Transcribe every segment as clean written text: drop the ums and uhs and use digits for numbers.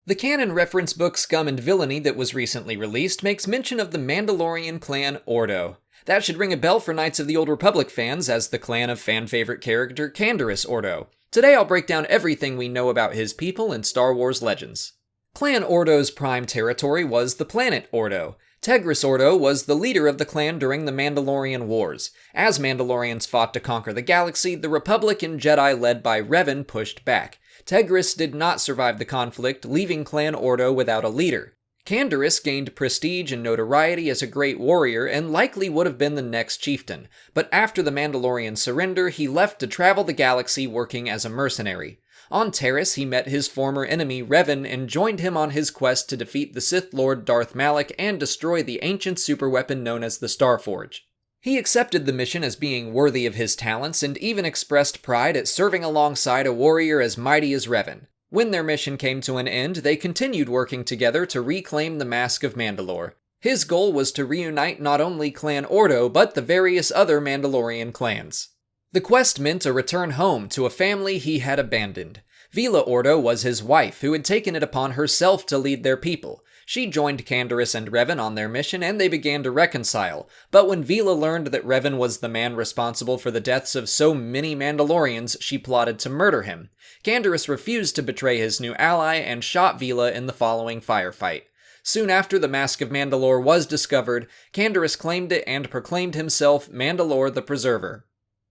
The canon reference book Scum and Villainy that was recently released makes mention of the Mandalorian Clan Ordo. That should ring a bell for Knights of the Old Republic fans, as the clan of fan-favorite character Canderous Ordo. Today I'll break down everything we know about his people in Star Wars Legends. Clan Ordo's prime territory was the planet Ordo. Tegris Ordo was the leader of the clan during the Mandalorian Wars. As Mandalorians fought to conquer the galaxy, the Republic and Jedi led by Revan pushed back. Tegris did not survive the conflict, leaving Clan Ordo without a leader. Canderous gained prestige and notoriety as a great warrior and likely would have been the next chieftain, but after the Mandalorian surrender, he left to travel the galaxy working as a mercenary. On Taris, he met his former enemy Revan and joined him on his quest to defeat the Sith Lord Darth Malak and destroy the ancient superweapon known as the Starforge. He accepted the mission as being worthy of his talents and even expressed pride at serving alongside a warrior as mighty as Revan. When their mission came to an end, they continued working together to reclaim the Mask of Mandalore. His goal was to reunite not only Clan Ordo, but the various other Mandalorian clans. The quest meant a return home to a family he had abandoned. Vila Ordo was his wife, who had taken it upon herself to lead their people. She joined Canderous and Revan on their mission, and they began to reconcile. But when Vila learned that Revan was the man responsible for the deaths of so many Mandalorians, she plotted to murder him. Canderous refused to betray his new ally and shot Vila in the following firefight. Soon after the Mask of Mandalore was discovered, Canderous claimed it and proclaimed himself Mandalore the Preserver.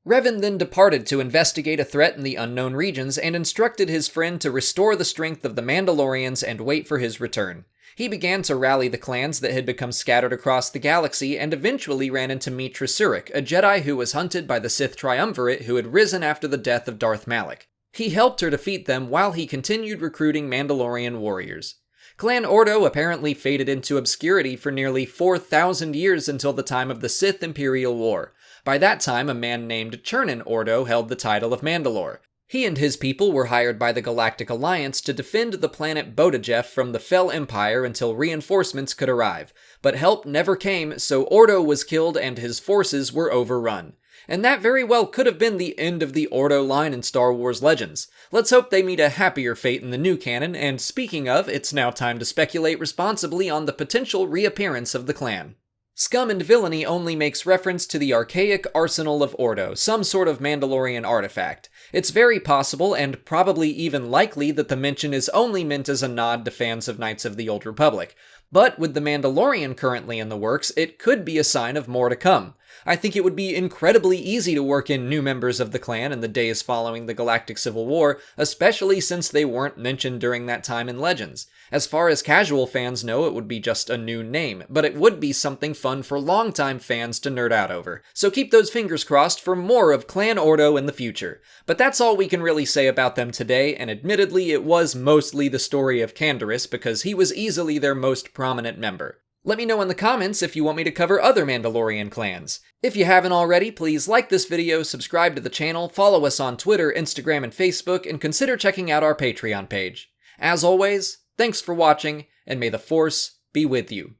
Revan then departed to investigate a threat in the unknown regions and instructed his friend to restore the strength of the Mandalorians and wait for his return. He began to rally the clans that had become scattered across the galaxy and eventually ran into Mitra Surik, a Jedi who was hunted by the Sith Triumvirate who had risen after the death of Darth Malak. He helped her defeat them while he continued recruiting Mandalorian warriors. Clan Ordo apparently faded into obscurity for nearly 4,000 years until the time of the Sith Imperial War. By that time, a man named Chernin Ordo held the title of Mandalore. He and his people were hired by the Galactic Alliance to defend the planet Bodajef from the Fel Empire until reinforcements could arrive. But help never came, so Ordo was killed and his forces were overrun. And that very well could have been the end of the Ordo line in Star Wars Legends. Let's hope they meet a happier fate in the new canon, and speaking of, it's now time to speculate responsibly on the potential reappearance of the clan. Scum and Villainy only makes reference to the archaic arsenal of Ordo, some sort of Mandalorian artifact. It's very possible, and probably even likely, that the mention is only meant as a nod to fans of Knights of the Old Republic. But with the Mandalorian currently in the works, it could be a sign of more to come. I think it would be incredibly easy to work in new members of the clan in the days following the Galactic Civil War, especially since they weren't mentioned during that time in Legends. As far as casual fans know, it would be just a new name, but it would be something fun for longtime fans to nerd out over. So keep those fingers crossed for more of Clan Ordo in the future. But that's all we can really say about them today, and admittedly it was mostly the story of Canderous because he was easily their most prominent member. Let me know in the comments if you want me to cover other Mandalorian clans. If you haven't already, please like this video, subscribe to the channel, follow us on Twitter, Instagram, and Facebook, and consider checking out our Patreon page. As always, thanks for watching, and may the Force be with you.